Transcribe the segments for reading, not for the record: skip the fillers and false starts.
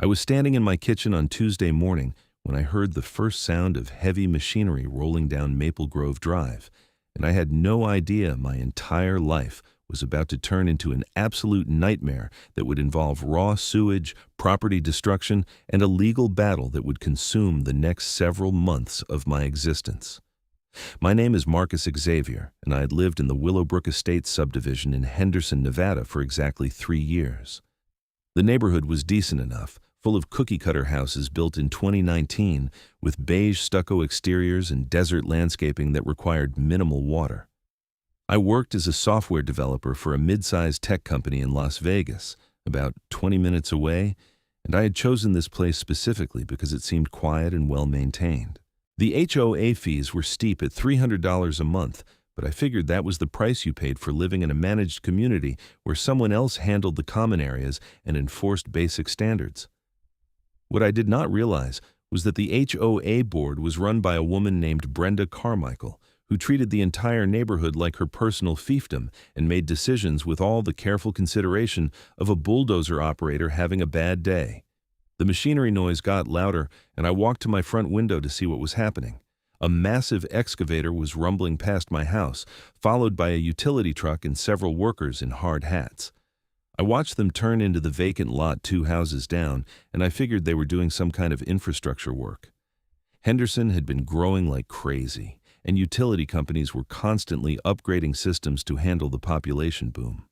I was standing in my kitchen on Tuesday morning when I heard the first sound of heavy machinery rolling down Maple Grove Drive, and I had no idea my entire life was about to turn into an absolute nightmare that would involve raw sewage, property destruction, and a legal battle that would consume the next several months of my existence. My name is Marcus Xavier, and I had lived in the Willowbrook Estates subdivision in Henderson, Nevada for exactly 3 years. The neighborhood was decent enough, full of cookie-cutter houses built in 2019 with beige stucco exteriors and desert landscaping that required minimal water. I worked as a software developer for a mid-sized tech company in Las Vegas, about 20 minutes away, and I had chosen this place specifically because it seemed quiet and well-maintained. The HOA fees were steep at $300 a month, but I figured that was the price you paid for living in a managed community where someone else handled the common areas and enforced basic standards. What I did not realize was that the HOA board was run by a woman named Brenda Carmichael, who treated the entire neighborhood like her personal fiefdom and made decisions with all the careful consideration of a bulldozer operator having a bad day. The machinery noise got louder, and I walked to my front window to see what was happening. A massive excavator was rumbling past my house, followed by a utility truck and several workers in hard hats. I watched them turn into the vacant lot 2 houses down, and I figured they were doing some kind of infrastructure work. Henderson had been growing like crazy, and utility companies were constantly upgrading systems to handle the population boom.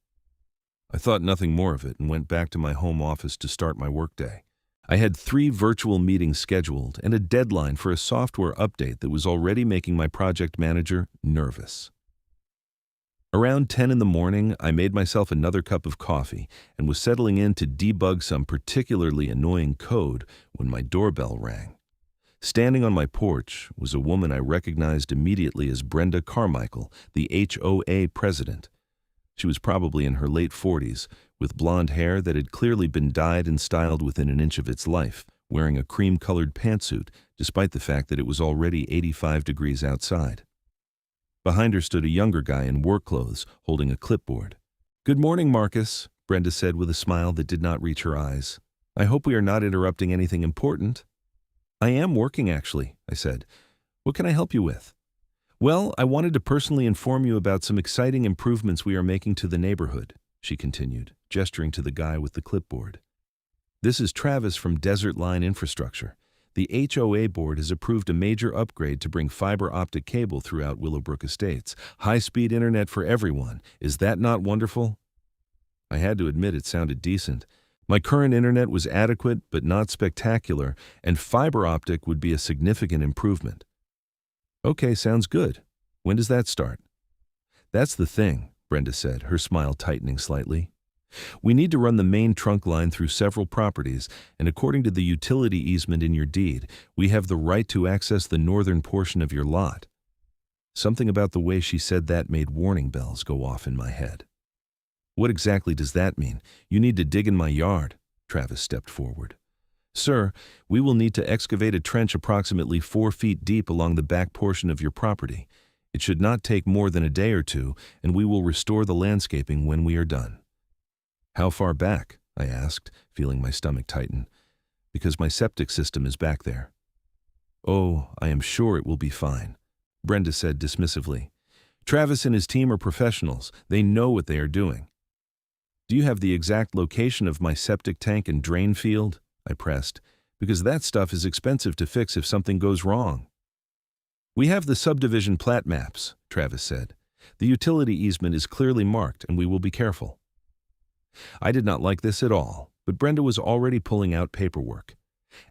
I thought nothing more of it and went back to my home office to start my workday. I had 3 virtual meetings scheduled and a deadline for a software update that was already making my project manager nervous. Around 10 in the morning, I made myself another cup of coffee and was settling in to debug some particularly annoying code when my doorbell rang. Standing on my porch was a woman I recognized immediately as Brenda Carmichael, the HOA president. She was probably in her late 40s, with blonde hair that had clearly been dyed and styled within an inch of its life, wearing a cream-colored pantsuit, despite the fact that it was already 85 degrees outside. Behind her stood a younger guy in work clothes, holding a clipboard. "Good morning, Marcus," Brenda said with a smile that did not reach her eyes. "I hope we are not interrupting anything important." "I am working, actually," I said. "What can I help you with?" "Well, I wanted to personally inform you about some exciting improvements we are making to the neighborhood," she continued, gesturing to the guy with the clipboard. "This is Travis from Desert Line Infrastructure. The HOA board has approved a major upgrade to bring fiber optic cable throughout Willowbrook Estates. High-speed internet for everyone. Is that not wonderful?" I had to admit it sounded decent. My current internet was adequate but not spectacular, and fiber optic would be a significant improvement. "Okay, sounds good. When does that start?" "That's the thing," Brenda said, her smile tightening slightly. "We need to run the main trunk line through several properties, and according to the utility easement in your deed, we have the right to access the northern portion of your lot." Something about the way she said that made warning bells go off in my head. "What exactly does that mean? You need to dig in my yard?" Travis stepped forward. "Sir, we will need to excavate a trench approximately 4 feet deep along the back portion of your property. It should not take more than a day or 2, and we will restore the landscaping when we are done." "How far back?" I asked, feeling my stomach tighten. "Because my septic system is back there." "Oh, I am sure it will be fine," Brenda said dismissively. "Travis and his team are professionals. They know what they are doing." "Do you have the exact location of my septic tank and drain field?" I pressed, "because that stuff is expensive to fix if something goes wrong." "We have the subdivision plat maps," Travis said. "The utility easement is clearly marked, and we will be careful." I did not like this at all, but Brenda was already pulling out paperwork.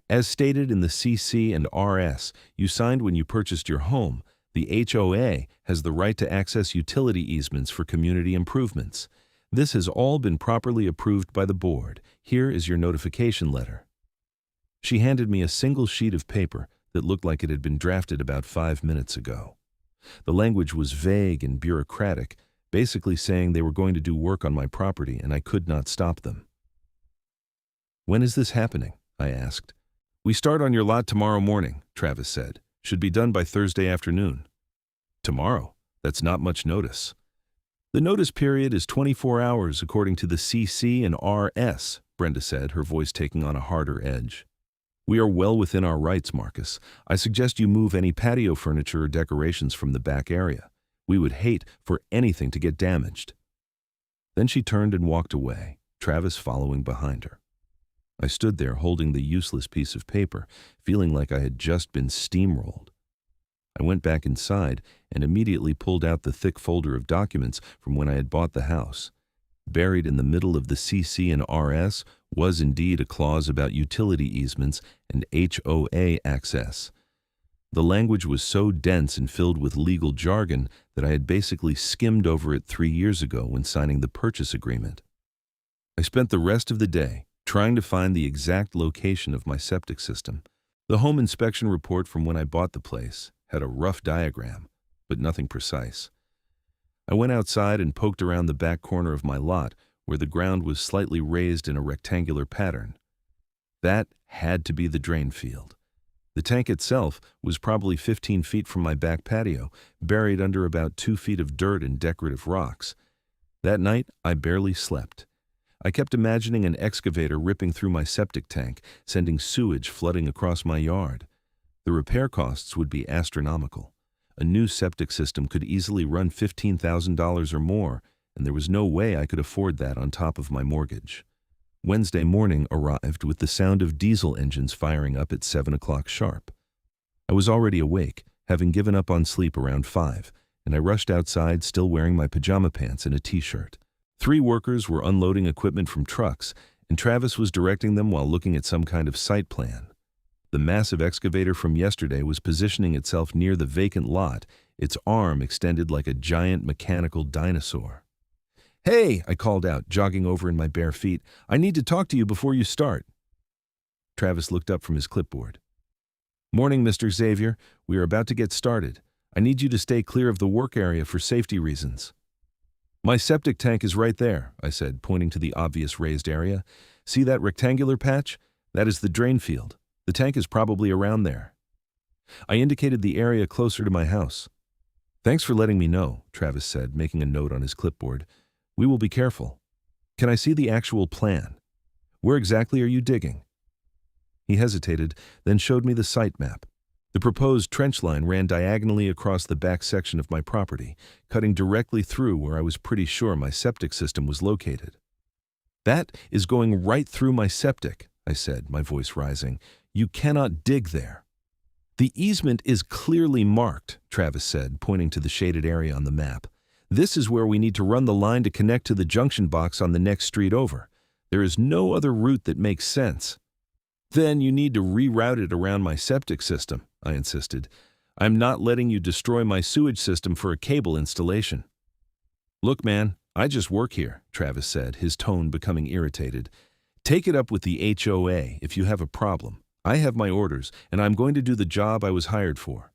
"As stated in the CC and RS you signed when you purchased your home, the HOA has the right to access utility easements for community improvements. This has all been properly approved by the board. Here is your notification letter." She handed me a single sheet of paper that looked like it had been drafted about 5 minutes ago. The language was vague and bureaucratic, basically saying they were going to do work on my property and I could not stop them. "When is this happening?" I asked. "We start on your lot tomorrow morning," Travis said. "Should be done by Thursday afternoon." "Tomorrow? That's not much notice." "The notice period is 24 hours according to the CC and RS," Brenda said, her voice taking on a harder edge. We are well within our rights, Marcus. I suggest you move any patio furniture or decorations from the back area. We would hate for anything to get damaged. Then she turned and walked away, Travis following behind her. I stood there holding the useless piece of paper, feeling like I had just been steamrolled. I went back inside and immediately pulled out the thick folder of documents from when I had bought the house. Buried in the middle of the CC and RS was indeed a clause about utility easements and HOA access. The language was so dense and filled with legal jargon that I had basically skimmed over it 3 years ago when signing the purchase agreement. I spent the rest of the day trying to find the exact location of my septic system. The home inspection report from when I bought the place had a rough diagram, but nothing precise. I went outside and poked around the back corner of my lot where the ground was slightly raised in a rectangular pattern. That had to be the drain field. The tank itself was probably 15 feet from my back patio, buried under about 2 feet of dirt and decorative rocks. That night, I barely slept. I kept imagining an excavator ripping through my septic tank, sending sewage flooding across my yard. The repair costs would be astronomical. A new septic system could easily run $15,000 or more, and there was no way I could afford that on top of my mortgage. Wednesday morning arrived with the sound of diesel engines firing up at 7 o'clock sharp. I was already awake, having given up on sleep around 5, and I rushed outside still wearing my pajama pants and a t-shirt. 3 workers were unloading equipment from trucks, and Travis was directing them while looking at some kind of site plan. The massive excavator from yesterday was positioning itself near the vacant lot, its arm extended like a giant mechanical dinosaur. "Hey," I called out, jogging over in my bare feet. "I need to talk to you before you start." Travis looked up from his clipboard. "Morning, Mr. Xavier. We are about to get started. I need you to stay clear of the work area for safety reasons." "My septic tank is right there," I said, pointing to the obvious raised area. "See that rectangular patch? That is the drain field. The tank is probably around there." I indicated the area closer to my house. "Thanks for letting me know," Travis said, making a note on his clipboard. "We will be careful. Can I see the actual plan? Where exactly are you digging?" He hesitated, then showed me the site map. The proposed trench line ran diagonally across the back section of my property, cutting directly through where I was pretty sure my septic system was located. "That is going right through my septic," I said, my voice rising. "You cannot dig there." "The easement is clearly marked," Travis said, pointing to the shaded area on the map. "This is where we need to run the line to connect to the junction box on the next street over. There is no other route that makes sense." "Then you need to reroute it around my septic system," I insisted. "I'm not letting you destroy my sewage system for a cable installation." "Look, man, I just work here," Travis said, his tone becoming irritated. "Take it up with the HOA if you have a problem. I have my orders, and I'm going to do the job I was hired for."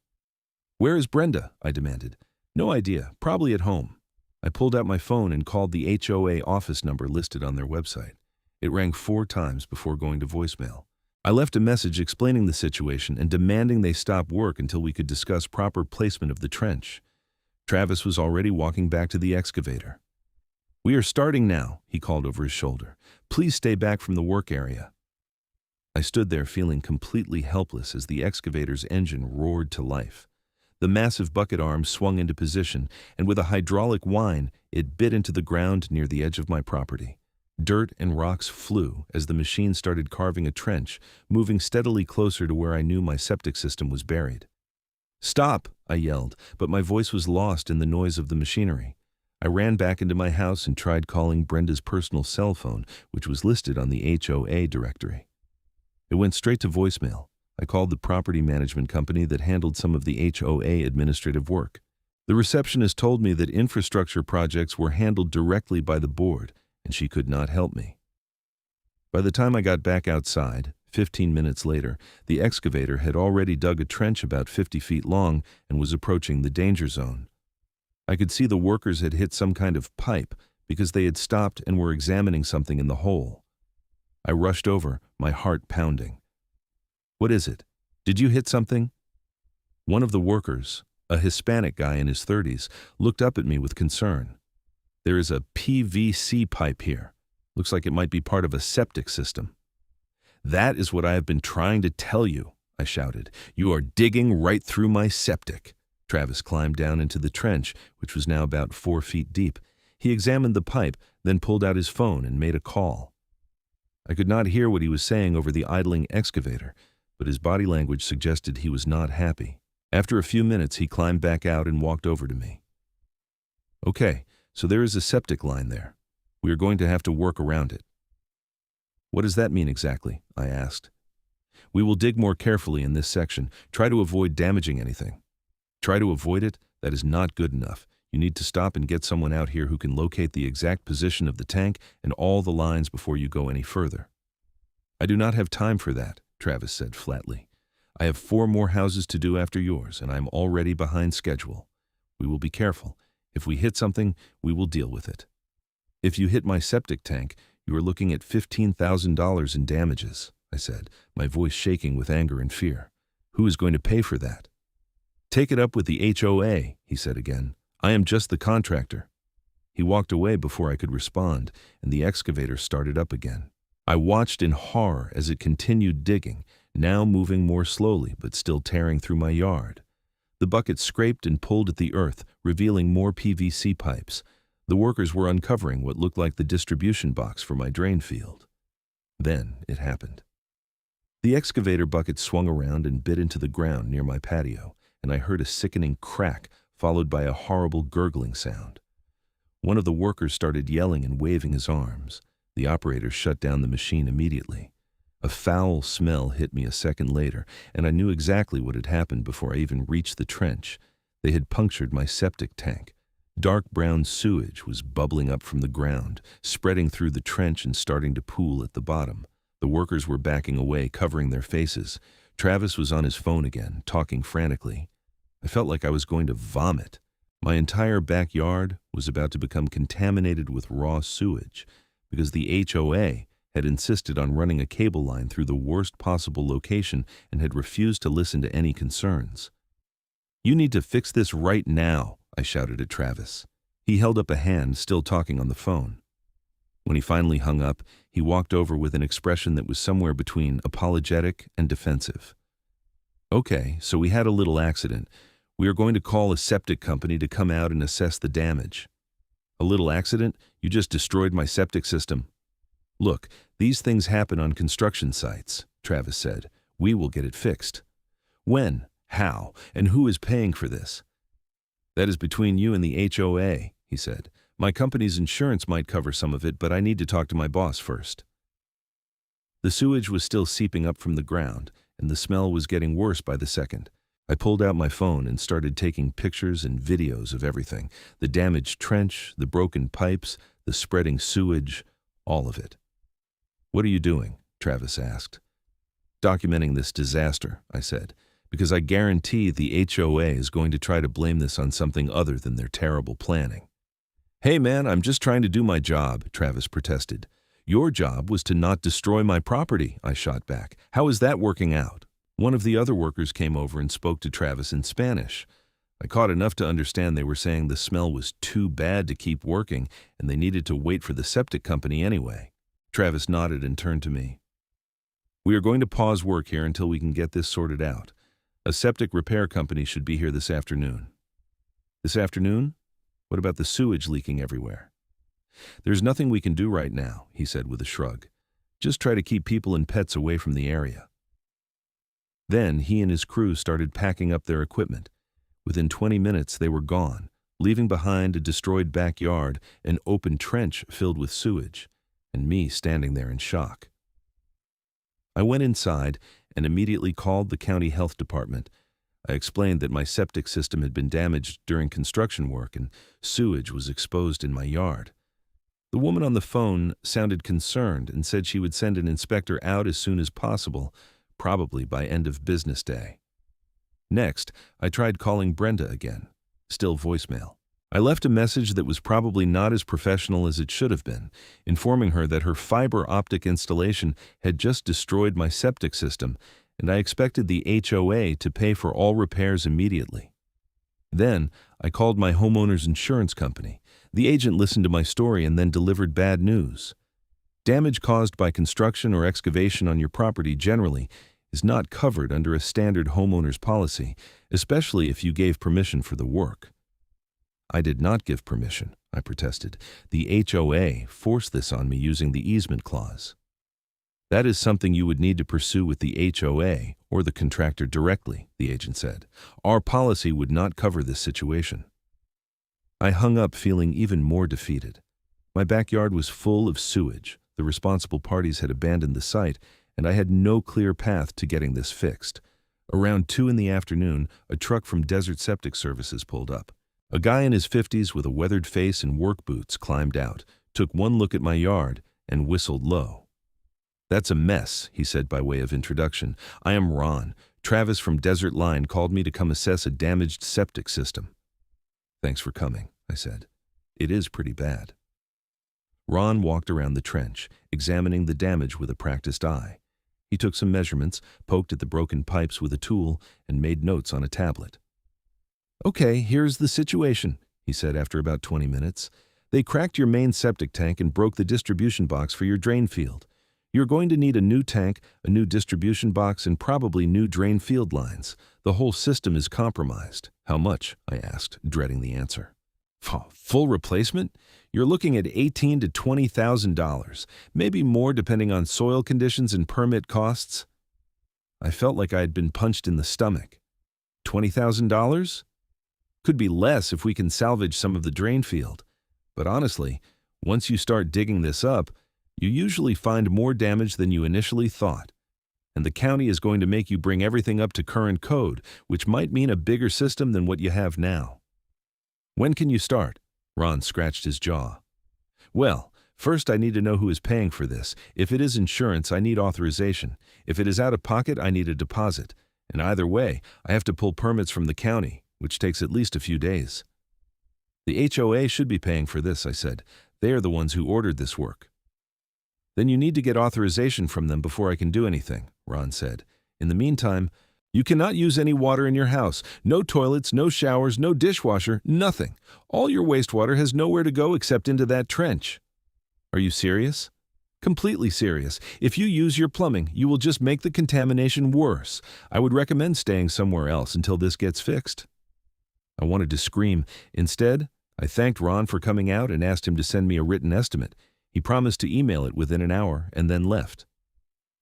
"Where is Brenda?" I demanded. "No idea. Probably at home." I pulled out my phone and called the HOA office number listed on their website. It rang 4 times before going to voicemail. I left a message explaining the situation and demanding they stop work until we could discuss proper placement of the trench. Travis was already walking back to the excavator. "We are starting now," he called over his shoulder. "Please stay back from the work area." I stood there feeling completely helpless as the excavator's engine roared to life. The massive bucket arm swung into position, and with a hydraulic whine, it bit into the ground near the edge of my property. Dirt and rocks flew as the machine started carving a trench, moving steadily closer to where I knew my septic system was buried. "Stop!" I yelled, but my voice was lost in the noise of the machinery. I ran back into my house and tried calling Brenda's personal cell phone, which was listed on the HOA directory. It went straight to voicemail. I called the property management company that handled some of the HOA administrative work. The receptionist told me that infrastructure projects were handled directly by the board, and she could not help me. By the time I got back outside, 15 minutes later, the excavator had already dug a trench about 50 feet long and was approaching the danger zone. I could see the workers had hit some kind of pipe because they had stopped and were examining something in the hole. I rushed over, my heart pounding. "What is it? Did you hit something?" One of the workers, a Hispanic guy in his 30s, looked up at me with concern. "There is a PVC pipe here." Looks like it might be part of a septic system. That is what I have been trying to tell you, I shouted. You are digging right through my septic. Travis climbed down into the trench, which was now about 4 feet deep. He examined the pipe, then pulled out his phone and made a call. I could not hear what he was saying over the idling excavator, but his body language suggested he was not happy. After a few minutes, he climbed back out and walked over to me. Okay, so there is a septic line there. We are going to have to work around it. What does that mean exactly? I asked. We will dig more carefully in this section. Try to avoid damaging anything. Try to avoid it? That is not good enough. You need to stop and get someone out here who can locate the exact position of the tank and all the lines before you go any further. I do not have time for that, Travis said flatly. I have 4 more houses to do after yours, and I am already behind schedule. We will be careful. If we hit something, we will deal with it. If you hit my septic tank, you are looking at $15,000 in damages, I said, my voice shaking with anger and fear. Who is going to pay for that? Take it up with the HOA, he said again. I am just the contractor. He walked away before I could respond, and the excavator started up again. I watched in horror as it continued digging, now moving more slowly but still tearing through my yard. The bucket scraped and pulled at the earth, revealing more PVC pipes. The workers were uncovering what looked like the distribution box for my drain field. Then it happened. The excavator bucket swung around and bit into the ground near my patio, and I heard a sickening crack followed by a horrible gurgling sound. One of the workers started yelling and waving his arms. The operator shut down the machine immediately. A foul smell hit me a second later, and I knew exactly what had happened before I even reached the trench. They had punctured my septic tank. Dark brown sewage was bubbling up from the ground, spreading through the trench and starting to pool at the bottom. The workers were backing away, covering their faces. Travis was on his phone again, talking frantically. I felt like I was going to vomit. My entire backyard was about to become contaminated with raw sewage because the HOA had insisted on running a cable line through the worst possible location and had refused to listen to any concerns. You need to fix this right now, I shouted at Travis. He held up a hand, still talking on the phone. When he finally hung up, he walked over with an expression that was somewhere between apologetic and defensive. Okay, so we had a little accident. We are going to call a septic company to come out and assess the damage. A little accident? You just destroyed my septic system. Look, these things happen on construction sites, Travis said. We will get it fixed. When? How? And who is paying for this? That is between you and the HOA, he said. My company's insurance might cover some of it, but I need to talk to my boss first. The sewage was still seeping up from the ground, and the smell was getting worse by the second. I pulled out my phone and started taking pictures and videos of everything. The damaged trench, the broken pipes, the spreading sewage, all of it. What are you doing? Travis asked. Documenting this disaster, I said, because I guarantee the HOA is going to try to blame this on something other than their terrible planning. Hey man, I'm just trying to do my job, Travis protested. Your job was to not destroy my property, I shot back. How is that working out? One of the other workers came over and spoke to Travis in Spanish. I caught enough to understand they were saying the smell was too bad to keep working and they needed to wait for the septic company anyway. Travis nodded and turned to me. We are going to pause work here until we can get this sorted out. A septic repair company should be here this afternoon. This afternoon? What about the sewage leaking everywhere? There's nothing we can do right now, he said with a shrug. Just try to keep people and pets away from the area. Then he and his crew started packing up their equipment. Within 20 minutes they were gone, leaving behind a destroyed backyard, an open trench filled with sewage, and me standing there in shock. I went inside and immediately called the county health department. I explained that my septic system had been damaged during construction work and sewage was exposed in my yard. The woman on the phone sounded concerned and said she would send an inspector out as soon as possible, probably by end of business day. Next, I tried calling Brenda again. Still voicemail. I left a message that was probably not as professional as it should have been, informing her that her fiber optic installation had just destroyed my septic system, and I expected the HOA to pay for all repairs immediately. Then, I called my homeowner's insurance company. The agent listened to my story and then delivered bad news. Damage caused by construction or excavation on your property generally is not covered under a standard homeowner's policy, especially if you gave permission for the work. I did not give permission, I protested. The HOA forced this on me using the easement clause. That is something you would need to pursue with the HOA or the contractor directly, the agent said. Our policy would not cover this situation. I hung up feeling even more defeated. My backyard was full of sewage. The responsible parties had abandoned the site, and I had no clear path to getting this fixed. Around 2 in the afternoon, a truck from Desert Septic Services pulled up. A guy in his 50s with a weathered face and work boots climbed out, took one look at my yard, and whistled low. "That's a mess," he said by way of introduction. "I am Ron. Travis from Desert Line called me to come assess a damaged septic system." "Thanks for coming," I said. "It is pretty bad." Ron walked around the trench, examining the damage with a practiced eye. He took some measurements, poked at the broken pipes with a tool, and made notes on a tablet. "Okay, here's the situation," he said after about 20 minutes. "They cracked your main septic tank and broke the distribution box for your drain field. You're going to need a new tank, a new distribution box, and probably new drain field lines. The whole system is compromised." "How much?" I asked, dreading the answer. "Full replacement? You're looking at $18,000 to $20,000, maybe more depending on soil conditions and permit costs." I felt like I had been punched in the stomach. $20,000? Could be less if we can salvage some of the drain field. But honestly, once you start digging this up, you usually find more damage than you initially thought. And the county is going to make you bring everything up to current code, which might mean a bigger system than what you have now. "When can you start?" Ron scratched his jaw. "Well, first I need to know who is paying for this. If it is insurance, I need authorization. If it is out of pocket, I need a deposit. And either way, I have to pull permits from the county, which takes at least a few days." "The HOA should be paying for this," I said. "They are the ones who ordered this work." "Then you need to get authorization from them before I can do anything," Ron said. "In the meantime, you cannot use any water in your house. No toilets, no showers, no dishwasher, nothing. All your wastewater has nowhere to go except into that trench." "Are you serious?" "Completely serious. If you use your plumbing, you will just make the contamination worse. I would recommend staying somewhere else until this gets fixed." I wanted to scream. Instead, I thanked Ron for coming out and asked him to send me a written estimate. He promised to email it within an hour and then left.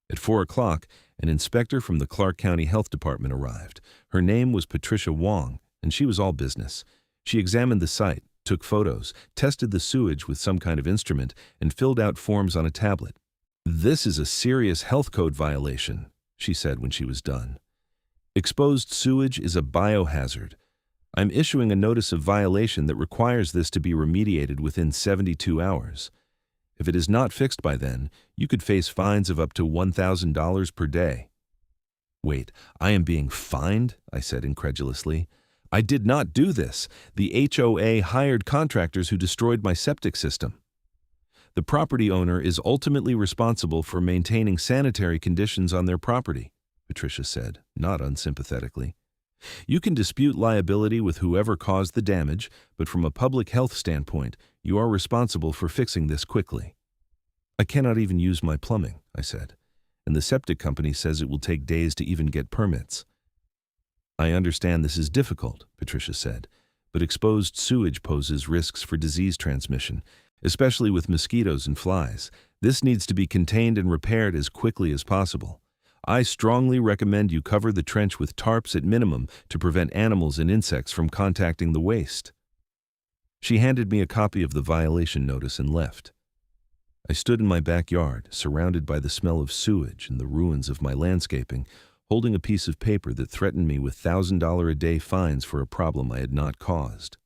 At 4 o'clock, an inspector from the Clark County Health Department arrived. Her name was Patricia Wong, and she was all business. She examined the site, took photos, tested the sewage with some kind of instrument, and filled out forms on a tablet. "This is a serious health code violation," she said when she was done. "Exposed sewage is a biohazard. I'm issuing a notice of violation that requires this to be remediated within 72 hours. If it is not fixed by then, you could face fines of up to $1,000 per day." "Wait, I am being fined?" I said incredulously. "I did not do this. The HOA hired contractors who destroyed my septic system." "The property owner is ultimately responsible for maintaining sanitary conditions on their property," Patricia said, not unsympathetically. "You can dispute liability with whoever caused the damage, but from a public health standpoint, you are responsible for fixing this quickly." "I cannot even use my plumbing," I said, "and the septic company says it will take days to even get permits." "I understand this is difficult," Patricia said, "but exposed sewage poses risks for disease transmission, especially with mosquitoes and flies. This needs to be contained and repaired as quickly as possible. I strongly recommend you cover the trench with tarps at minimum to prevent animals and insects from contacting the waste." She handed me a copy of the violation notice and left. I stood in my backyard, surrounded by the smell of sewage and the ruins of my landscaping, holding a piece of paper that threatened me with $1,000-a-day fines for a problem I had not caused.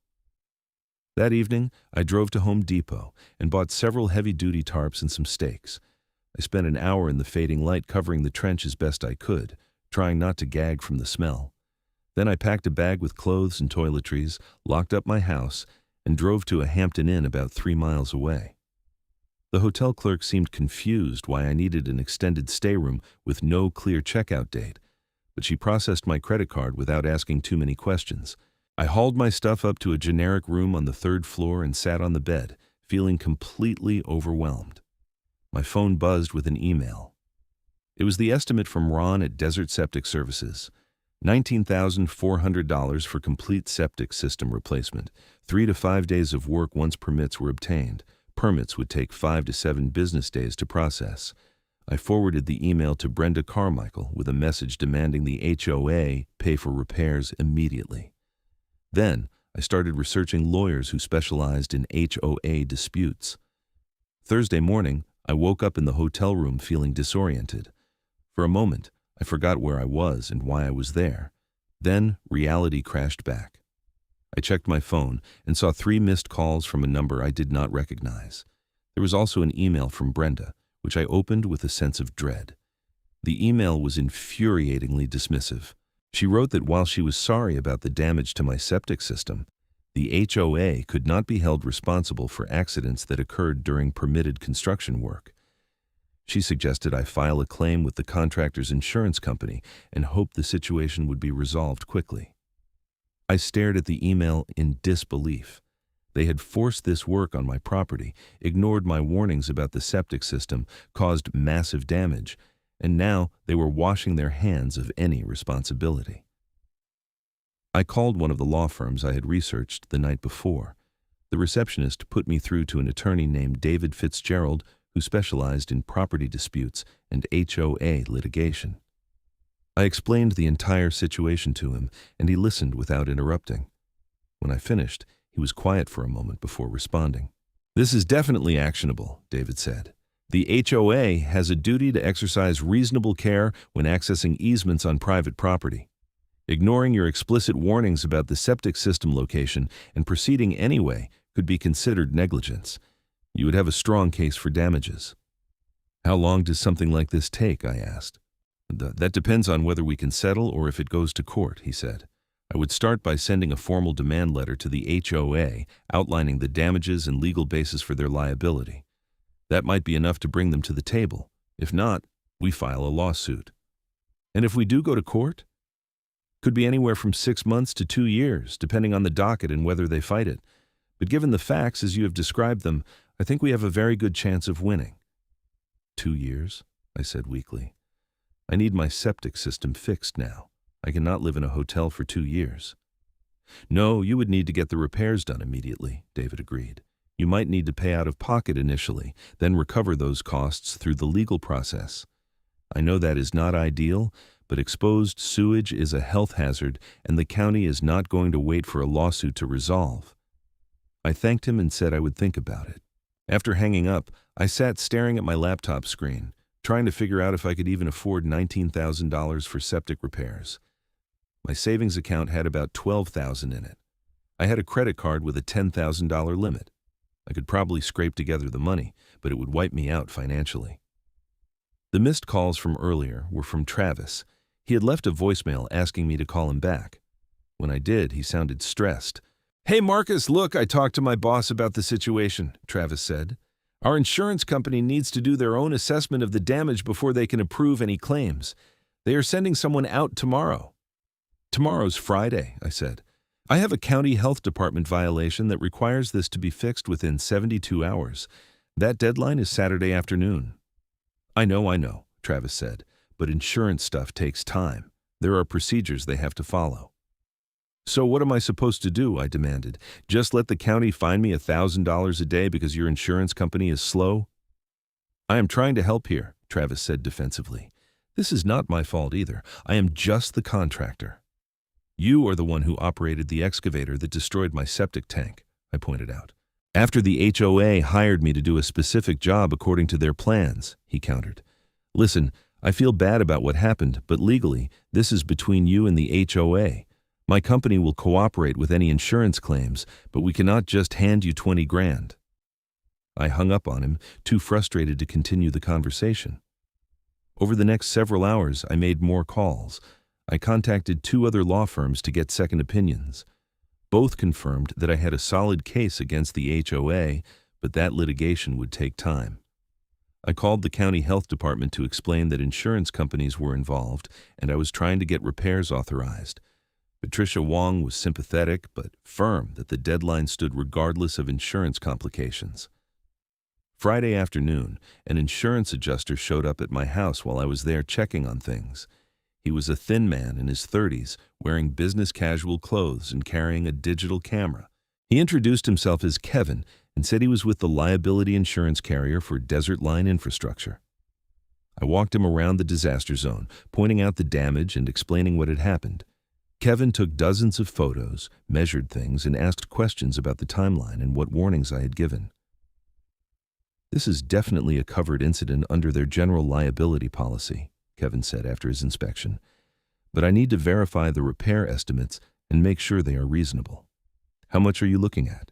That evening, I drove to Home Depot and bought several heavy-duty tarps and some stakes. I spent an hour in the fading light covering the trench as best I could, trying not to gag from the smell. Then I packed a bag with clothes and toiletries, locked up my house, and drove to a Hampton Inn about 3 miles away. The hotel clerk seemed confused why I needed an extended stay room with no clear checkout date, but she processed my credit card without asking too many questions. I hauled my stuff up to a generic room on the 3rd floor and sat on the bed, feeling completely overwhelmed. My phone buzzed with an email. It was the estimate from Ron at Desert Septic Services. $19,400 for complete septic system replacement. 3 to 5 days of work once permits were obtained. Permits would take 5 to 7 business days to process. I forwarded the email to Brenda Carmichael with a message demanding the HOA pay for repairs immediately. Then, I started researching lawyers who specialized in HOA disputes. Thursday morning, I woke up in the hotel room feeling disoriented. For a moment, I forgot where I was and why I was there. Then, reality crashed back. I checked my phone and saw 3 missed calls from a number I did not recognize. There was also an email from Brenda, which I opened with a sense of dread. The email was infuriatingly dismissive. She wrote that while she was sorry about the damage to my septic system, the HOA could not be held responsible for accidents that occurred during permitted construction work. She suggested I file a claim with the contractor's insurance company and hoped the situation would be resolved quickly. I stared at the email in disbelief. They had forced this work on my property, ignored my warnings about the septic system, caused massive damage, and now they were washing their hands of any responsibility. I called one of the law firms I had researched the night before. The receptionist put me through to an attorney named David Fitzgerald, who specialized in property disputes and HOA litigation. I explained the entire situation to him, and he listened without interrupting. When I finished, he was quiet for a moment before responding. "This is definitely actionable," David said. "The HOA has a duty to exercise reasonable care when accessing easements on private property. Ignoring your explicit warnings about the septic system location and proceeding anyway could be considered negligence. You would have a strong case for damages." "How long does something like this take?" I asked. That depends on whether we can settle or if it goes to court," he said. "I would start by sending a formal demand letter to the HOA outlining the damages and legal basis for their liability. That might be enough to bring them to the table. If not, we file a lawsuit." "And if we do go to court?" "Could be anywhere from 6 months to 2 years, depending on the docket and whether they fight it. But given the facts as you have described them, I think we have a very good chance of winning." 2 years? I said weakly. "I need my septic system fixed now. I cannot live in a hotel for 2 years." "No, you would need to get the repairs done immediately," David agreed. "You might need to pay out of pocket initially, then recover those costs through the legal process. I know that is not ideal, but exposed sewage is a health hazard, and the county is not going to wait for a lawsuit to resolve." I thanked him and said I would think about it. After hanging up, I sat staring at my laptop screen, trying to figure out if I could even afford $19,000 for septic repairs. My savings account had about $12,000 in it. I had a credit card with a $10,000 limit. I could probably scrape together the money, but it would wipe me out financially. The missed calls from earlier were from Travis. He had left a voicemail asking me to call him back. When I did, he sounded stressed. "Hey Marcus, look, I talked to my boss about the situation," Travis said. "Our insurance company needs to do their own assessment of the damage before they can approve any claims. They are sending someone out tomorrow." "Tomorrow's Friday," I said. "I have a county health department violation that requires this to be fixed within 72 hours. That deadline is Saturday afternoon." I know, Travis said, "but insurance stuff takes time. There are procedures they have to follow." "So what am I supposed to do?" I demanded. "Just let the county fine me $1,000 a day because your insurance company is slow?" "I am trying to help here," Travis said defensively. "This is not my fault either. I am just the contractor." "You are the one who operated the excavator that destroyed my septic tank," I pointed out. "After the HOA hired me to do a specific job according to their plans," he countered. "Listen, I feel bad about what happened, but legally, this is between you and the HOA. My company will cooperate with any insurance claims, but we cannot just hand you 20 grand. I hung up on him, too frustrated to continue the conversation. Over the next several hours, I made more calls. I contacted 2 other law firms to get second opinions. Both confirmed that I had a solid case against the HOA, but that litigation would take time. I called the county health department to explain that insurance companies were involved, and I was trying to get repairs authorized. Patricia Wong was sympathetic but firm that the deadline stood regardless of insurance complications. Friday afternoon, an insurance adjuster showed up at my house while I was there checking on things. He was a thin man in his 30s, wearing business casual clothes and carrying a digital camera. He introduced himself as Kevin and said he was with the liability insurance carrier for Desert Line Infrastructure. I walked him around the disaster zone, pointing out the damage and explaining what had happened. Kevin took dozens of photos, measured things, and asked questions about the timeline and what warnings I had given. "This is definitely a covered incident under their general liability policy," Kevin said after his inspection. "But I need to verify the repair estimates and make sure they are reasonable. How much are you looking at?"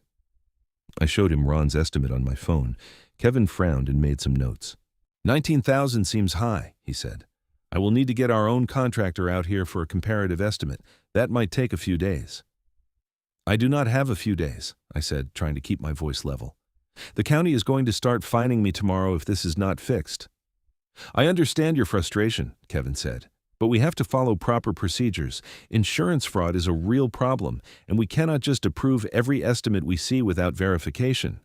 I showed him Ron's estimate on my phone. Kevin frowned and made some notes. "19,000 seems high," he said. "I will need to get our own contractor out here for a comparative estimate. That might take a few days." "I do not have a few days," I said, trying to keep my voice level. "The county is going to start fining me tomorrow if this is not fixed." "I understand your frustration," Kevin said, "but we have to follow proper procedures. Insurance fraud is a real problem, and we cannot just approve every estimate we see without verification."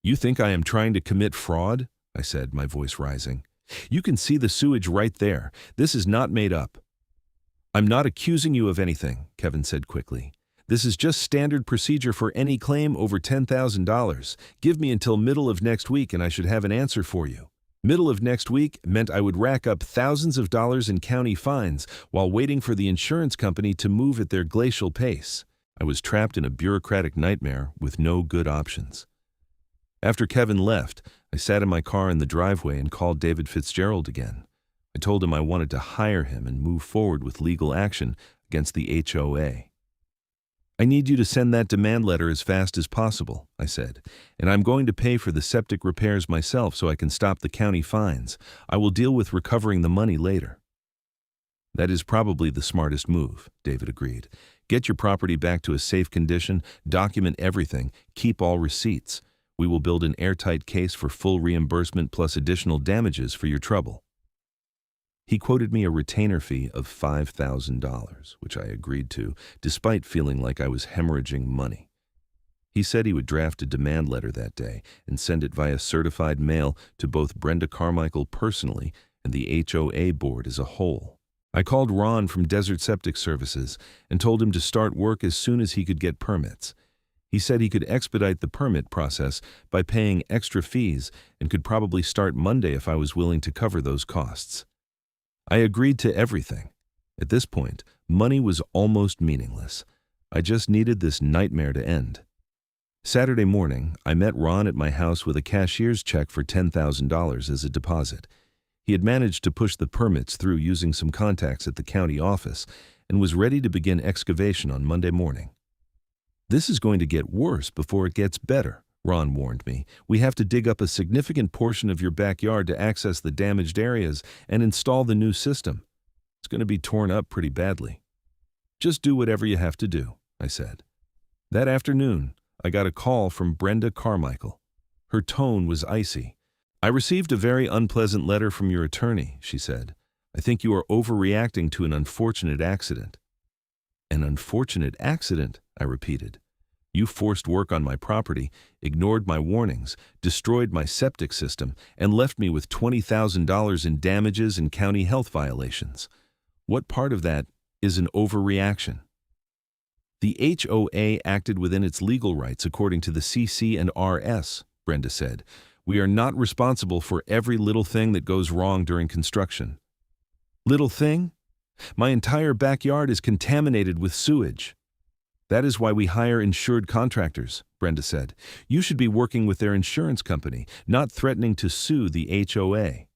"You think I am trying to commit fraud?" I said, my voice rising. "You can see the sewage right there. This is not made up." "I'm not accusing you of anything," Kevin said quickly. "This is just standard procedure for any claim over $10,000. Give me until middle of next week and I should have an answer for you." Middle of next week meant I would rack up thousands of dollars in county fines while waiting for the insurance company to move at their glacial pace. I was trapped in a bureaucratic nightmare with no good options. After Kevin left, I sat in my car in the driveway and called David Fitzgerald again. I told him I wanted to hire him and move forward with legal action against the HOA. "I need you to send that demand letter as fast as possible," I said, "and I'm going to pay for the septic repairs myself so I can stop the county fines. I will deal with recovering the money later." "That is probably the smartest move," David agreed. "Get your property back to a safe condition, document everything, keep all receipts. We will build an airtight case for full reimbursement plus additional damages for your trouble." He quoted me a retainer fee of $5,000, which I agreed to, despite feeling like I was hemorrhaging money. He said he would draft a demand letter that day and send it via certified mail to both Brenda Carmichael personally and the HOA board as a whole. I called Ron from Desert Septic Services and told him to start work as soon as he could get permits. He said he could expedite the permit process by paying extra fees and could probably start Monday if I was willing to cover those costs. I agreed to everything. At this point, money was almost meaningless. I just needed this nightmare to end. Saturday morning, I met Ron at my house with a cashier's check for $10,000 as a deposit. He had managed to push the permits through using some contacts at the county office and was ready to begin excavation on Monday morning. "This is going to get worse before it gets better," Ron warned me. "We have to dig up a significant portion of your backyard to access the damaged areas and install the new system. It's going to be torn up pretty badly." "Just do whatever you have to do," I said. That afternoon, I got a call from Brenda Carmichael. Her tone was icy. "I received a very unpleasant letter from your attorney," she said. "I think you are overreacting to an unfortunate accident." "An unfortunate accident?" I repeated. "You forced work on my property, ignored my warnings, destroyed my septic system, and left me with $20,000 in damages and county health violations. What part of that is an overreaction?" "The HOA acted within its legal rights according to the CC&RS, Brenda said. "We are not responsible for every little thing that goes wrong during construction." "Little thing? My entire backyard is contaminated with sewage." "That is why we hire insured contractors," Brenda said. "You should be working with their insurance company, not threatening to sue the HOA."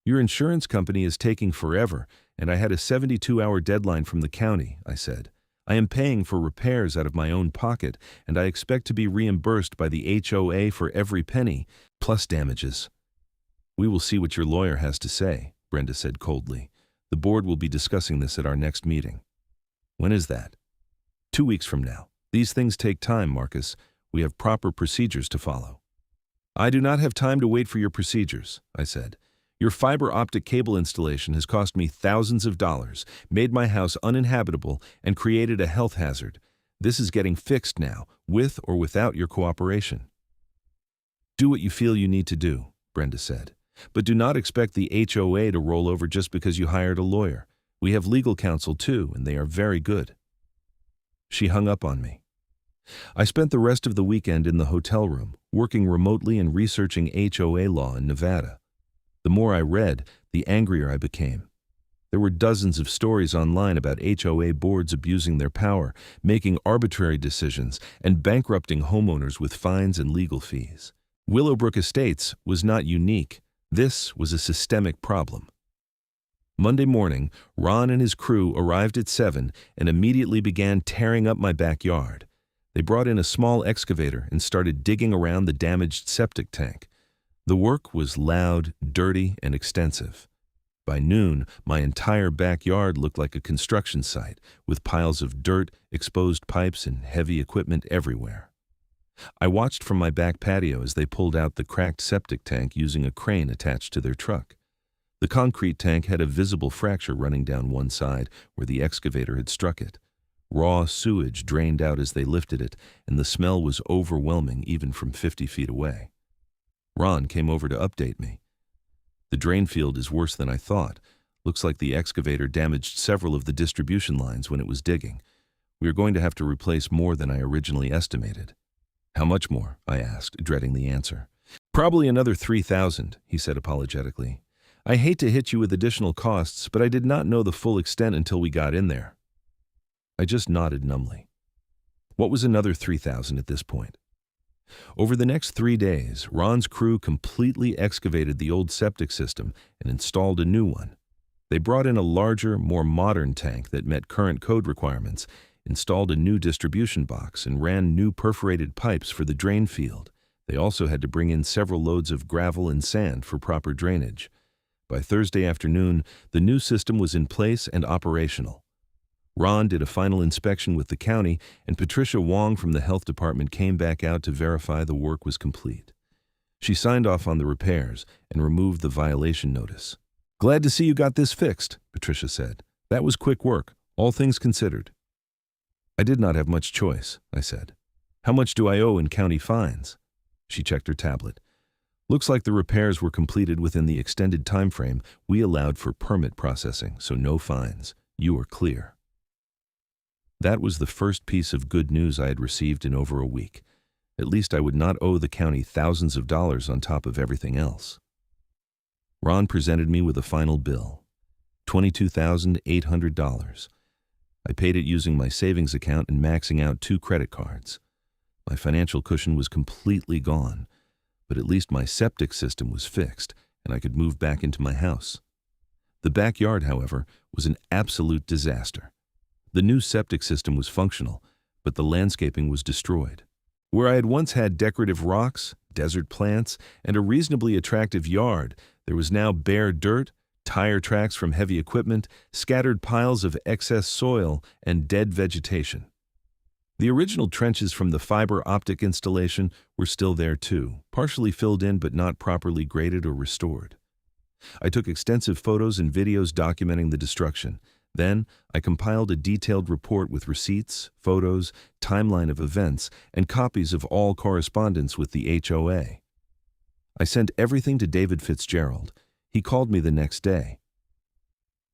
"Your insurance company is taking forever, and I had a 72-hour deadline from the county," I said. "I am paying for repairs out of my own pocket, and I expect to be reimbursed by the HOA for every penny, plus damages." "We will see what your lawyer has to say," Brenda said coldly. "The board will be discussing this at our next meeting." "When is that?" 2 weeks from now. These things take time, Marcus. We have proper procedures to follow." "I do not have time to wait for your procedures," I said. "Your fiber optic cable installation has cost me thousands of dollars, made my house uninhabitable, and created a health hazard. This is getting fixed now, with or without your cooperation." Do what you feel you need to do, Brenda said. But do not expect the HOA to roll over just because you hired a lawyer. We have legal counsel too, and they are very good. She hung up on me. I spent the rest of the weekend in the hotel room, working remotely and researching HOA law in Nevada. The more I read, the angrier I became. There were dozens of stories online about HOA boards abusing their power, making arbitrary decisions, and bankrupting homeowners with fines and legal fees. Willowbrook Estates was not unique. This was a systemic problem. Monday morning, Ron and his crew arrived at 7 and immediately began tearing up my backyard. They brought in a small excavator and started digging around the damaged septic tank. The work was loud, dirty, and extensive. By noon, my entire backyard looked like a construction site, with piles of dirt, exposed pipes, and heavy equipment everywhere. I watched from my back patio as they pulled out the cracked septic tank using a crane attached to their truck. The concrete tank had a visible fracture running down one side where the excavator had struck it. Raw sewage drained out as they lifted it, and the smell was overwhelming even from 50 feet away. Ron came over to update me. The drain field is worse than I thought. Looks like the excavator damaged several of the distribution lines when it was digging. We are going to have to replace more than I originally estimated. How much more? I asked, dreading the answer. Probably another $3,000, he said apologetically. I hate to hit you with additional costs, but I did not know the full extent until we got in there. I just nodded numbly. What was another $3,000 at this point? Over the next 3 days, Ron's crew completely excavated the old septic system and installed a new one. They brought in a larger, more modern tank that met current code requirements, installed a new distribution box, and ran new perforated pipes for the drain field. They also had to bring in several loads of gravel and sand for proper drainage. By Thursday afternoon, the new system was in place and operational. Ron did a final inspection with the county, and Patricia Wong from the health department came back out to verify the work was complete. She signed off on the repairs and removed the violation notice. Glad to see you got this fixed, Patricia said. That was quick work, all things considered. I did not have much choice, I said. How much do I owe in county fines? She checked her tablet. Looks like the repairs were completed within the extended time frame we allowed for permit processing, so no fines. You are clear. That was the first piece of good news I had received in over a week. At least I would not owe the county thousands of dollars on top of everything else. Ron presented me with a final bill, $22,800. I paid it using my savings account and maxing out 2 credit cards. My financial cushion was completely gone, but at least my septic system was fixed and I could move back into my house. The backyard, however, was an absolute disaster. The new septic system was functional, but the landscaping was destroyed. Where I had once had decorative rocks, desert plants, and a reasonably attractive yard, there was now bare dirt, tire tracks from heavy equipment, scattered piles of excess soil, and dead vegetation. The original trenches from the fiber optic installation were still there too, partially filled in but not properly graded or restored. I took extensive photos and videos documenting the destruction. Then, I compiled a detailed report with receipts, photos, timeline of events, and copies of all correspondence with the HOA. I sent everything to David Fitzgerald. He called me the next day.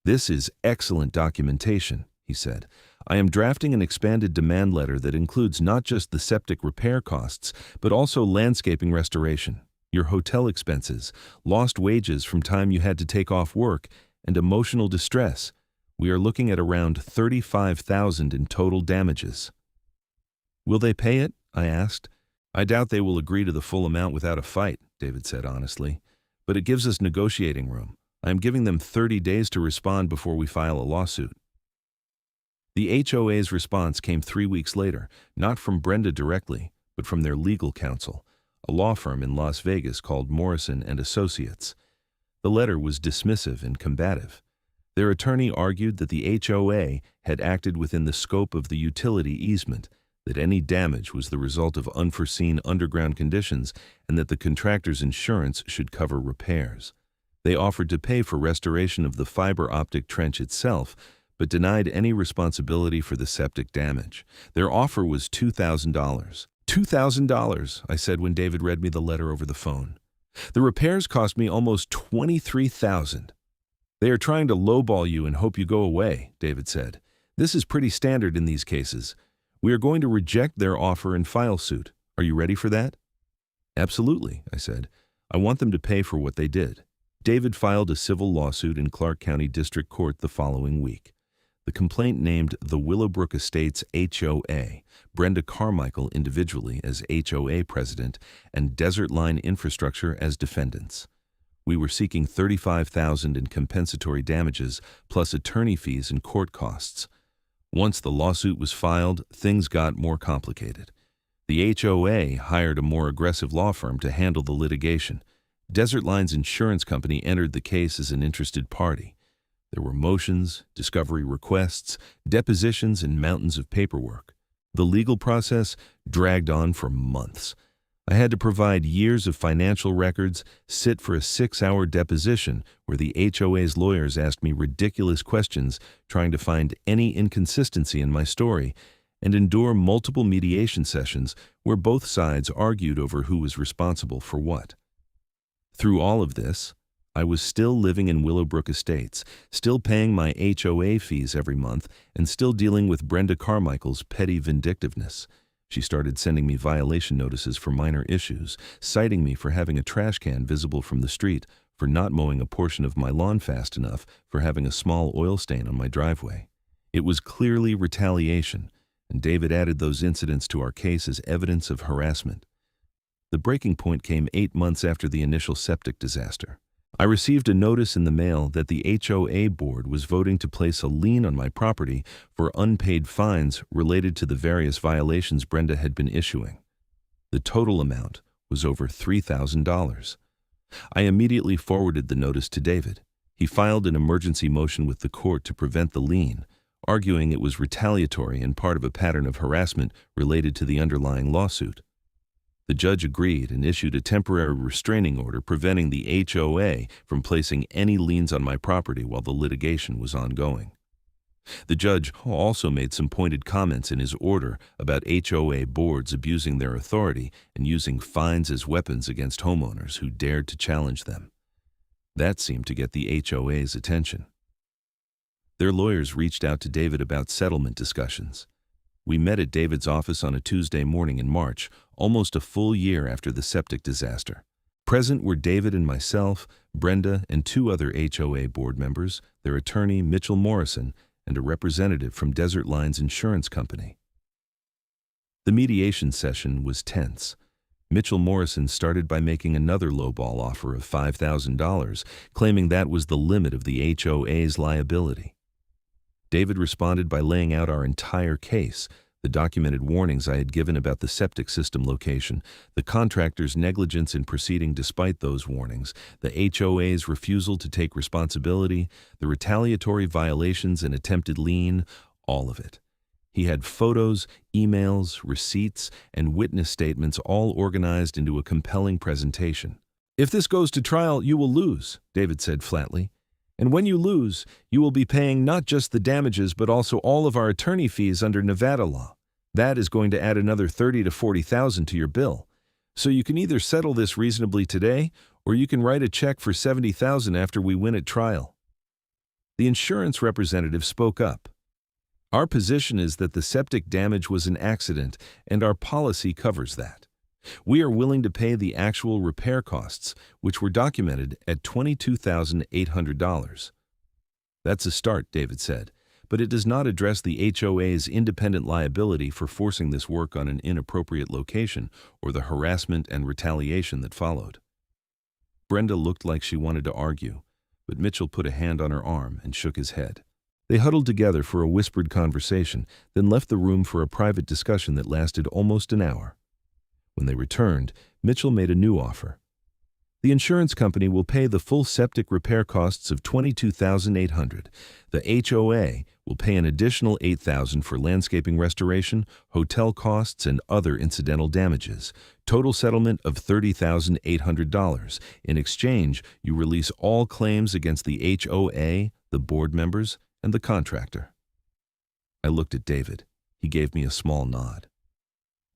"This is excellent documentation," he said. "I am drafting an expanded demand letter that includes not just the septic repair costs, but also landscaping restoration, your hotel expenses, lost wages from time you had to take off work, and emotional distress. We are looking at around $35,000 in total damages." "Will they pay it?" I asked. "I doubt they will agree to the full amount without a fight," David said honestly. "But it gives us negotiating room. I am giving them 30 days to respond before we file a lawsuit." The HOA's response came 3 weeks later, not from Brenda directly, but from their legal counsel, a law firm in Las Vegas called Morrison & Associates. The letter was dismissive and combative. Their attorney argued that the HOA had acted within the scope of the utility easement, that any damage was the result of unforeseen underground conditions, and that the contractor's insurance should cover repairs. They offered to pay for restoration of the fiber optic trench itself, but denied any responsibility for the septic damage. Their offer was $2,000. $2,000, I said when David read me the letter over the phone. The repairs cost me almost $23,000. They are trying to lowball you and hope you go away, David said. This is pretty standard in these cases. We are going to reject their offer and file suit. Are you ready for that? Absolutely, I said. I want them to pay for what they did. David filed a civil lawsuit in Clark County District Court the following week. The complaint named the Willowbrook Estates HOA, Brenda Carmichael individually as HOA president, and Desert Line Infrastructure as defendants. We were seeking $35,000 in compensatory damages plus attorney fees and court costs. Once the lawsuit was filed, things got more complicated. The HOA hired a more aggressive law firm to handle the litigation. Desert Line's insurance company entered the case as an interested party. There were motions, discovery requests, depositions, and mountains of paperwork. The legal process dragged on for months. I had to provide years of financial records, sit for a 6-hour deposition where the HOA's lawyers asked me ridiculous questions trying to find any inconsistency in my story, and endure multiple mediation sessions where both sides argued over who was responsible for what. Through all of this, I was still living in Willowbrook Estates, still paying my HOA fees every month, and still dealing with Brenda Carmichael's petty vindictiveness. She started sending me violation notices for minor issues, citing me for having a trash can visible from the street, for not mowing a portion of my lawn fast enough, for having a small oil stain on my driveway. It was clearly retaliation, and David added those incidents to our case as evidence of harassment. The breaking point came 8 months after the initial septic disaster. I received a notice in the mail that the HOA board was voting to place a lien on my property for unpaid fines related to the various violations Brenda had been issuing. The total amount was over $3,000. I immediately forwarded the notice to David. He filed an emergency motion with the court to prevent the lien, arguing it was retaliatory and part of a pattern of harassment related to the underlying lawsuit. The judge agreed and issued a temporary restraining order preventing the HOA from placing any liens on my property while the litigation was ongoing. The judge also made some pointed comments in his order about HOA boards abusing their authority and using fines as weapons against homeowners who dared to challenge them. That seemed to get the HOA's attention. Their lawyers reached out to David about settlement discussions. We met at David's office on a Tuesday morning in March, almost a full year after the septic disaster. Present were David and myself, Brenda, and 2 other HOA board members, their attorney, Mitchell Morrison, and a representative from Desert Line's insurance company. The mediation session was tense. Mitchell Morrison started by making another lowball offer of $5,000, claiming that was the limit of the HOA's liability. David responded by laying out our entire case, the documented warnings I had given about the septic system location, the contractor's negligence in proceeding despite those warnings, the HOA's refusal to take responsibility, the retaliatory violations and attempted lien, all of it. He had photos, emails, receipts, and witness statements all organized into a compelling presentation. "If this goes to trial, you will lose," David said flatly. "And when you lose, you will be paying not just the damages but also all of our attorney fees under Nevada law. That is going to add another $30,000 to $40,000 to your bill. So you can either settle this reasonably today, or you can write a check for $70,000 after we win at trial." The insurance representative spoke up. "Our position is that the septic damage was an accident, and our policy covers that. We are willing to pay the actual repair costs, which were documented at $22,800. "That's a start," David said, "but it does not address the HOA's independent liability for forcing this work on an inappropriate location or the harassment and retaliation that followed." Brenda looked like she wanted to argue, but Mitchell put a hand on her arm and shook his head. They huddled together for a whispered conversation, then left the room for a private discussion that lasted almost an hour. When they returned, Mitchell made a new offer. "The insurance company will pay the full septic repair costs of $22,800. The HOA will pay an additional $8,000 for landscaping restoration, hotel costs, and other incidental damages. Total settlement of $30,800. In exchange, you release all claims against the HOA, the board members, and the contractor." I looked at David. He gave me a small nod.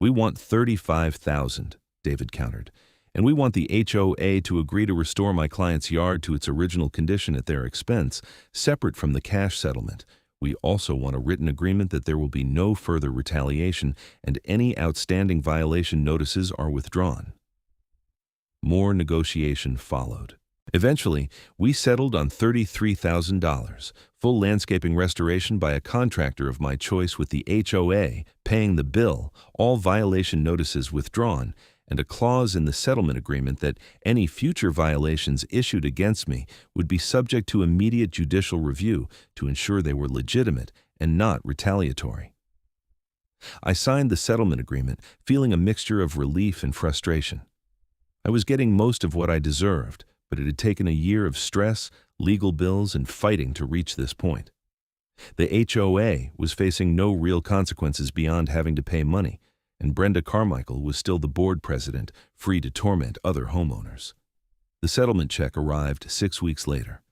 "We want $35,000, David countered. "And we want the HOA to agree to restore my client's yard to its original condition at their expense, separate from the cash settlement. We also want a written agreement that there will be no further retaliation and any outstanding violation notices are withdrawn." More negotiation followed. Eventually, we settled on $33,000, full landscaping restoration by a contractor of my choice with the HOA paying the bill, all violation notices withdrawn, and a clause in the settlement agreement that any future violations issued against me would be subject to immediate judicial review to ensure they were legitimate and not retaliatory. I signed the settlement agreement, feeling a mixture of relief and frustration. I was getting most of what I deserved, but it had taken a year of stress, legal bills, and fighting to reach this point. The HOA was facing no real consequences beyond having to pay money, and Brenda Carmichael was still the board president, free to torment other homeowners. The settlement check arrived 6 weeks later.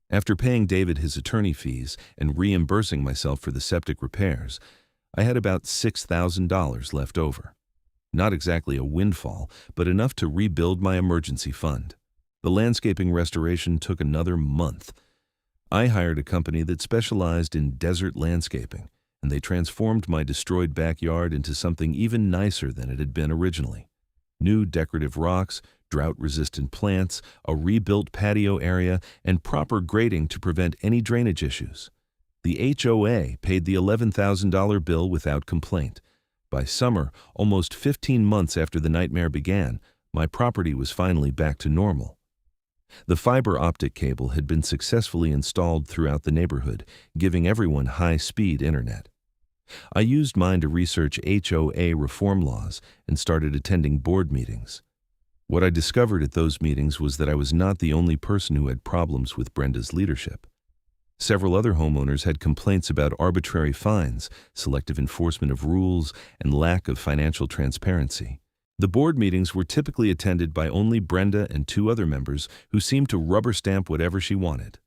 After paying David his attorney fees and reimbursing myself for the septic repairs, I had about $6,000 left over. Not exactly a windfall, but enough to rebuild my emergency fund. The landscaping restoration took another month. I hired a company that specialized in desert landscaping, and they transformed my destroyed backyard into something even nicer than it had been originally. New decorative rocks, drought-resistant plants, a rebuilt patio area, and proper grading to prevent any drainage issues. The HOA paid the $11,000 bill without complaint. By summer, almost 15 months after the nightmare began, my property was finally back to normal. The fiber optic cable had been successfully installed throughout the neighborhood, giving everyone high-speed internet. I used mine to research HOA reform laws and started attending board meetings. What I discovered at those meetings was that I was not the only person who had problems with Brenda's leadership. Several other homeowners had complaints about arbitrary fines, selective enforcement of rules, and lack of financial transparency. The board meetings were typically attended by only Brenda and 2 other members who seemed to rubber stamp whatever she wanted.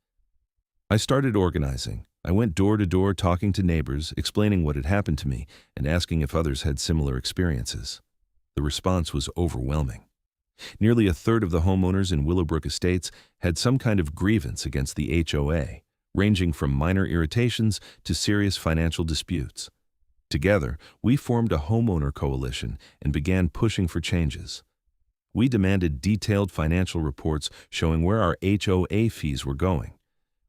I started organizing. I went door to door talking to neighbors, explaining what had happened to me, and asking if others had similar experiences. The response was overwhelming. Nearly a third of the homeowners in Willowbrook Estates had some kind of grievance against the HOA, ranging from minor irritations to serious financial disputes. Together, we formed a homeowner coalition and began pushing for changes. We demanded detailed financial reports showing where our HOA fees were going.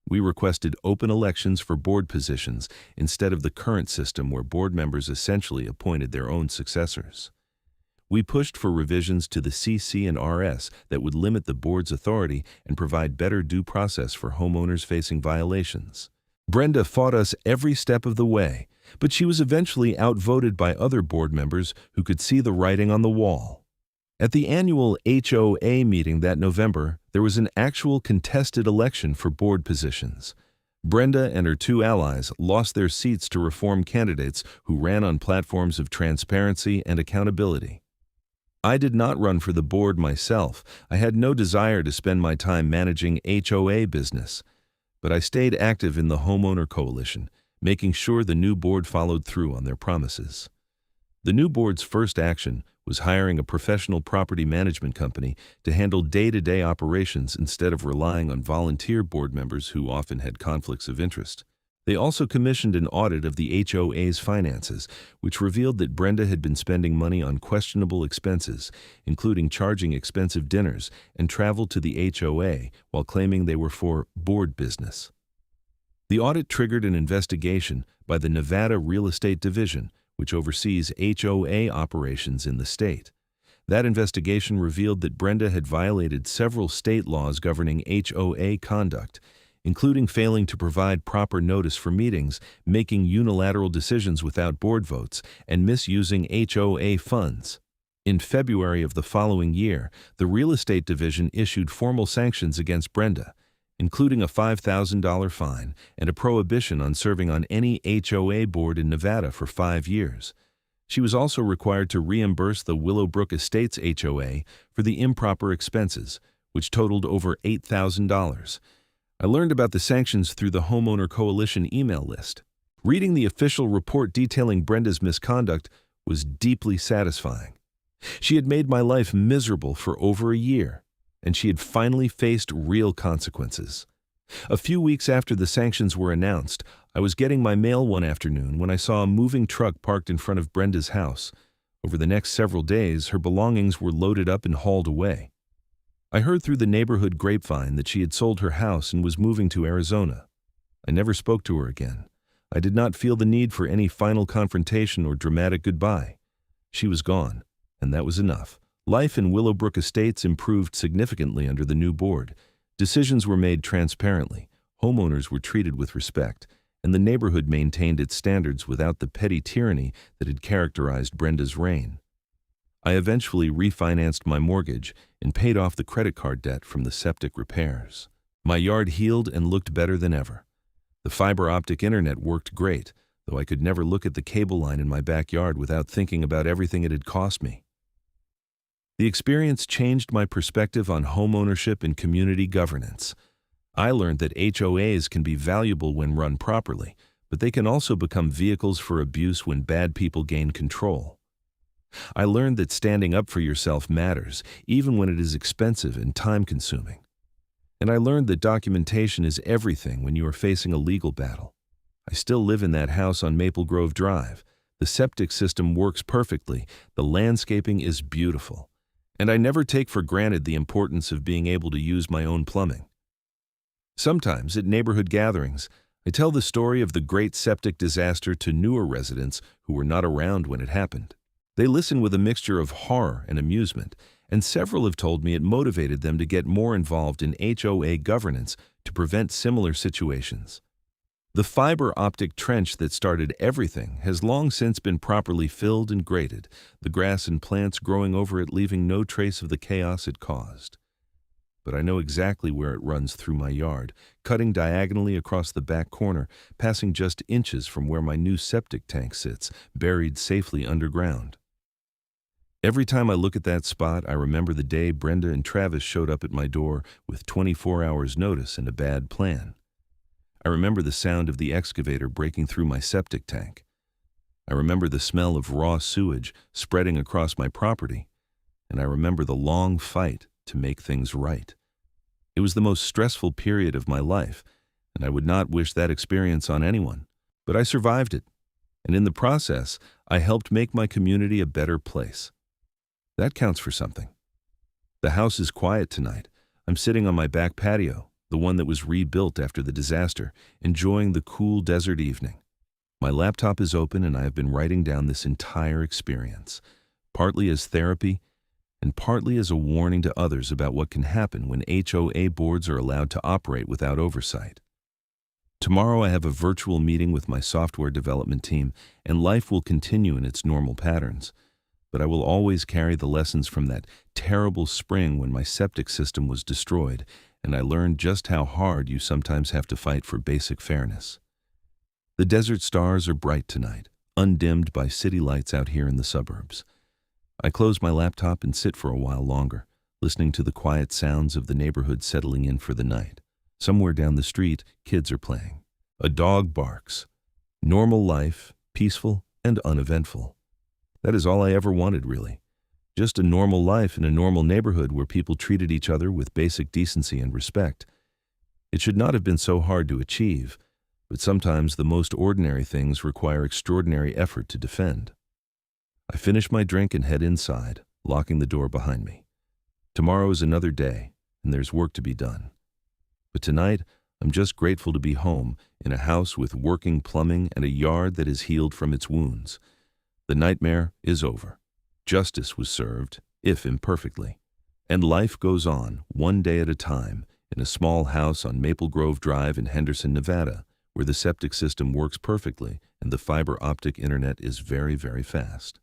We requested open elections for board positions instead of the current system where board members essentially appointed their own successors. We pushed for revisions to the CC and RS that would limit the board's authority and provide better due process for homeowners facing violations. Brenda fought us every step of the way, but she was eventually outvoted by other board members who could see the writing on the wall. At the annual HOA meeting that November, there was an actual contested election for board positions. Brenda and her 2 allies lost their seats to reform candidates who ran on platforms of transparency and accountability. I did not run for the board myself. I had no desire to spend my time managing HOA business, but I stayed active in the homeowner coalition, making sure the new board followed through on their promises. The new board's first action was hiring a professional property management company to handle day-to-day operations instead of relying on volunteer board members who often had conflicts of interest. They also commissioned an audit of the HOA's finances, which revealed that Brenda had been spending money on questionable expenses, including charging expensive dinners and travel to the HOA while claiming they were for board business. The audit triggered an investigation by the Nevada Real Estate Division, which oversees HOA operations in the state. That investigation revealed that Brenda had violated several state laws governing HOA conduct, including failing to provide proper notice for meetings, making unilateral decisions without board votes, and misusing HOA funds. In February of the following year, the Real Estate Division issued formal sanctions against Brenda, including a $5,000 fine and a prohibition on serving on any HOA board in Nevada for 5 years. She was also required to reimburse the Willowbrook Estates HOA for the improper expenses, which totaled over $8,000. I learned about the sanctions through the Homeowner Coalition email list. Reading the official report detailing Brenda's misconduct was deeply satisfying. She had made my life miserable for over a year, and she had finally faced real consequences. A few weeks after the sanctions were announced, I was getting my mail one afternoon when I saw a moving truck parked in front of Brenda's house. Over the next several days, her belongings were loaded up and hauled away. I heard through the neighborhood grapevine that she had sold her house and was moving to Arizona. I never spoke to her again. I did not feel the need for any final confrontation or dramatic goodbye. She was gone, and that was enough. Life in Willowbrook Estates improved significantly under the new board. Decisions were made transparently, homeowners were treated with respect, and the neighborhood maintained its standards without the petty tyranny that had characterized Brenda's reign. I eventually refinanced my mortgage and paid off the credit card debt from the septic repairs. My yard healed and looked better than ever. The fiber optic internet worked great, though I could never look at the cable line in my backyard without thinking about everything it had cost me. The experience changed my perspective on homeownership and community governance. I learned that HOAs can be valuable when run properly, but they can also become vehicles for abuse when bad people gain control. I learned that standing up for yourself matters, even when it is expensive and time-consuming. And I learned that documentation is everything when you are facing a legal battle. I still live in that house on Maple Grove Drive. The septic system works perfectly, the landscaping is beautiful, and I never take for granted the importance of being able to use my own plumbing. Sometimes, at neighborhood gatherings, I tell the story of the great septic disaster to newer residents who were not around when it happened. They listen with a mixture of horror and amusement, and several have told me it motivated them to get more involved in HOA governance to prevent similar situations. The fiber optic trench that started everything has long since been properly filled and graded, the grass and plants growing over it leaving no trace of the chaos it caused. But I know exactly where it runs through my yard, cutting diagonally across the back corner, passing just inches from where my new septic tank sits, buried safely underground. Every time I look at that spot, I remember the day Brenda and Travis showed up at my door with 24 hours notice and a bad plan. I remember the sound of the excavator breaking through my septic tank. I remember the smell of raw sewage spreading across my property, and I remember the long fight to make things right. It was the most stressful period of my life, and I would not wish that experience on anyone, but I survived it, and in the process, I helped make my community a better place. That counts for something. The house is quiet tonight. I'm sitting on my back patio, the one that was rebuilt after the disaster, enjoying the cool desert evening. My laptop is open and I have been writing down this entire experience, partly as therapy and partly as a warning to others about what can happen when HOA boards are allowed to operate without oversight. Tomorrow I have a virtual meeting with my software development team, and life will continue in its normal patterns. But I will always carry the lessons from that terrible spring when my septic system was destroyed, and I learned just how hard you sometimes have to fight for basic fairness. The desert stars are bright tonight, undimmed by city lights out here in the suburbs. I close my laptop and sit for a while longer, listening to the quiet sounds of the neighborhood settling in for the night. Somewhere down the street, kids are playing. A dog barks. Normal life, peaceful and uneventful. That is all I ever wanted, really. Just a normal life in a normal neighborhood where people treated each other with basic decency and respect. It should not have been so hard to achieve, but sometimes the most ordinary things require extraordinary effort to defend. I finish my drink and head inside, locking the door behind me. Tomorrow is another day, and there's work to be done. But tonight, I'm just grateful to be home, in a house with working plumbing and a yard that has healed from its wounds. The nightmare is over. Justice was served, if imperfectly. And life goes on, one day at a time, in a small house on Maple Grove Drive in Henderson, Nevada, where the septic system works perfectly and the fiber optic internet is very, very fast.